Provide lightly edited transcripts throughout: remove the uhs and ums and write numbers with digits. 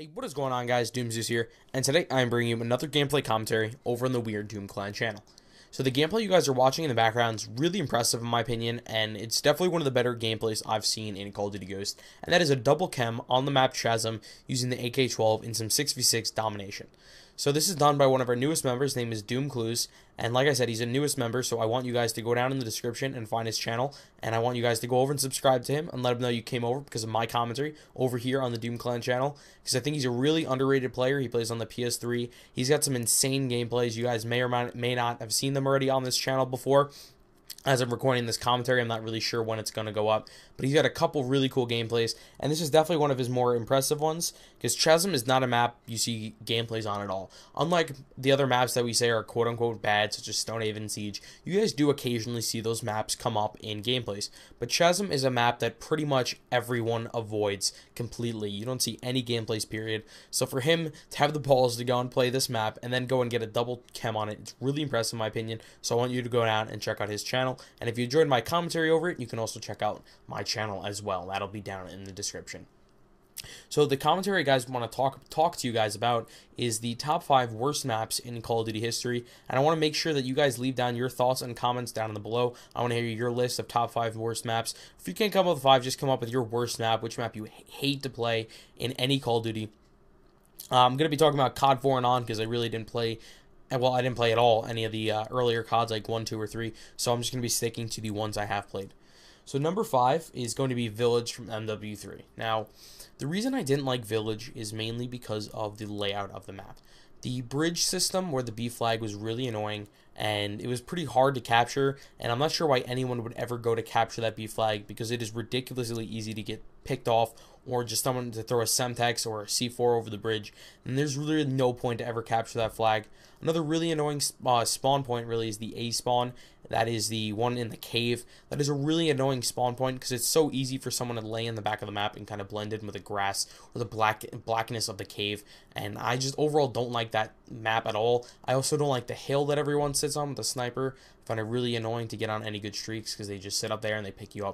Hey, what is going on, guys? Doomzeus here, and today I'm bringing you another gameplay commentary over on the Weird Doom Clan channel. So the gameplay you guys are watching in the background is really impressive in my opinion, and it's definitely one of the better gameplays I've seen in Call of Duty Ghost, and that is a double KEM on the map CHASM using the AK-12 in some 6v6 domination. So this is done by one of our newest members. His name is Doom Clues, and like I said, he's a newest member, so I want you guys to go down in the description and find his channel, and I want you guys to go over and subscribe to him and let him know you came over because of my commentary over here on the Doom Clan channel, because I think he's a really underrated player. He plays on the PS3. He's got some insane gameplays. You guys may or may not have seen them already on this channel before. As I'm recording this commentary, I'm not really sure when it's going to go up, but he's got a couple really cool gameplays, and this is definitely one of his more impressive ones, because CHASM is not a map you see gameplays on at all. Unlike the other maps that we say are quote-unquote bad, such as Stonehaven Siege, you guys do occasionally see those maps come up in gameplays, but CHASM is a map that pretty much everyone avoids completely. You don't see any gameplays, period. So for him to have the balls to go and play this map, and then go and get a double KEM on it, it's really impressive in my opinion, so I want you to go down and check out his channel. And if you enjoyed my commentary over it, you can also check out my channel as well. That'll be down in the description. So the commentary guys want to talk to you guys about is the top 5 worst maps in Call of Duty history, and I want to make sure that you guys leave down your thoughts and comments down in the below. I want to hear your list of top 5 worst maps. If you can't come up with 5, just come up with your worst map, which map you hate to play in any Call of Duty. I'm going to be talking about COD 4 and on because I really didn't play. Well, I didn't play at all any of the earlier CODs, like 1, 2, or 3, so I'm just going to be sticking to the ones I have played. So number 5 is going to be Village from MW3. Now, the reason I didn't like Village is mainly because of the layout of the map. The bridge system where the B flag was really annoying, and it was pretty hard to capture, and I'm not sure why anyone would ever go to capture that B flag, because it is ridiculously easy to get picked off, or just someone to throw a Semtex or a C4 over the bridge, and there's really no point to ever capture that flag. Another really annoying spawn point really is the A spawn. That is the one in the cave. That is a really annoying spawn point because it's so easy for someone to lay in the back of the map and kind of blend in with the grass or the blackness of the cave. And I just overall don't like that map at all. I also don't like the hill that everyone sits on with the sniper. I find it really annoying to get on any good streaks because they just sit up there and they pick you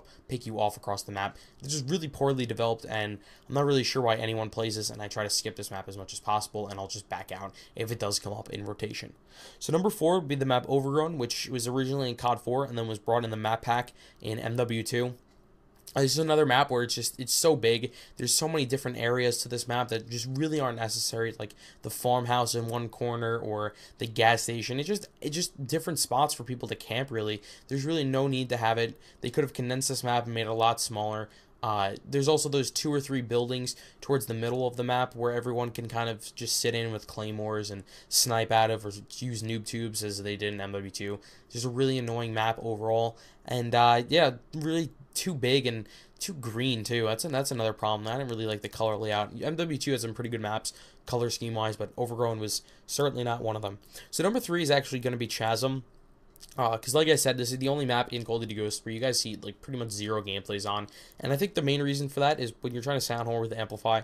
off across the map. It's just really poorly developed, and I'm not really sure why anyone plays this, and I try to skip this map as much as possible, and I'll just back out if it does come up in rotation. So number 4 would be the map Overgrown, which was originally in COD 4 and then was brought in the map pack in MW2. This is another map where it's so big. There's so many different areas to this map that just really aren't necessary, like the farmhouse in one corner or the gas station. It's just different spots for people to camp, really. There's really no need to have it. They could have condensed this map and made it a lot smaller. There's also those 2 or 3 buildings towards the middle of the map where everyone can kind of just sit in with claymores and snipe out of, or use noob tubes as they did in MW2. Just a really annoying map overall, and yeah, really too big and too green too. That's another problem. I didn't really like the color layout. MW2 has some pretty good maps color scheme wise, but Overgrown was certainly not one of them. So number 3 is actually going to be CHASM. Because like I said, this is the only map in Call of Duty Ghost where you guys see like pretty much 0 gameplays on, and I think the main reason for that is when you're trying to sound whore with the Amplify,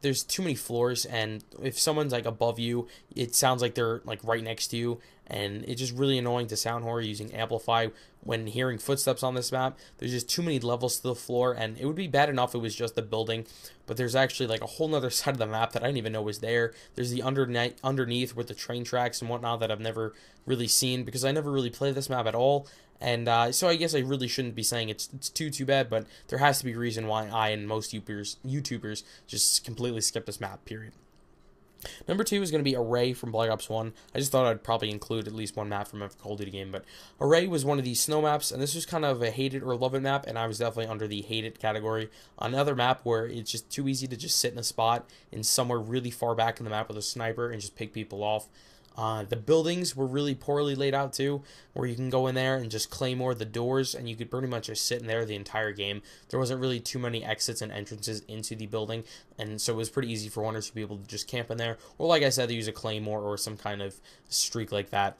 there's too many floors, and if someone's like above you, it sounds like they're like right next to you, and it's just really annoying to sound whore using Amplify when hearing footsteps on this map. There's just too many levels to the floor, and it would be bad enough if it was just the building, but there's actually like a whole nother side of the map that I didn't even know was there. There's the underneath with the train tracks and whatnot that I've never really seen because I never really played this map at all. And so I guess I really shouldn't be saying it's too bad, but there has to be a reason why I and most YouTubers just completely skip this map, period. Number 2 is going to be Array from Black Ops 1. I just thought I'd probably include at least one map from every Call of Duty game, but Array was one of these snow maps, and this was kind of a hate it or love it map, and I was definitely under the hate it category. Another map where it's just too easy to just sit in a spot in somewhere really far back in the map with a sniper and just pick people off. The buildings were really poorly laid out too, where you can go in there and just claymore the doors, and you could pretty much just sit in there the entire game. There wasn't really too many exits and entrances into the building, and so it was pretty easy for one or two people to just camp in there, or like I said, they use a claymore or some kind of streak like that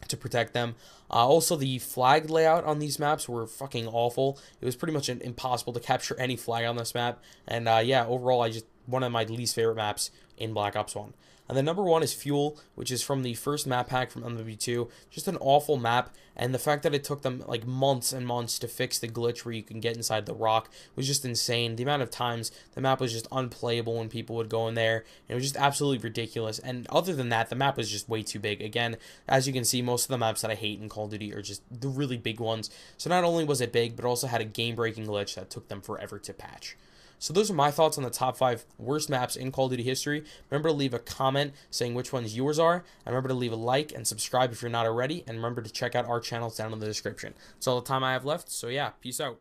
to protect them. Also, the flag layout on these maps were fucking awful. It was pretty much impossible to capture any flag on this map, and yeah, overall, one of my least favorite maps in Black Ops 1. And the number one is Fuel, which is from the first map pack from MW2. Just an awful map, and the fact that it took them like months and months to fix the glitch where you can get inside the rock was just insane. The amount of times the map was just unplayable when people would go in there, and it was just absolutely ridiculous. And other than that, the map was just way too big. Again, as you can see, most of the maps that I hate in Call of Duty are just the really big ones. So not only was it big, but also had a game-breaking glitch that took them forever to patch. So those are my thoughts on the top 5 worst maps in Call of Duty history. Remember to leave a comment saying which ones yours are. And remember to leave a like and subscribe if you're not already. And remember to check out our channels down in the description. That's all the time I have left. So yeah, peace out.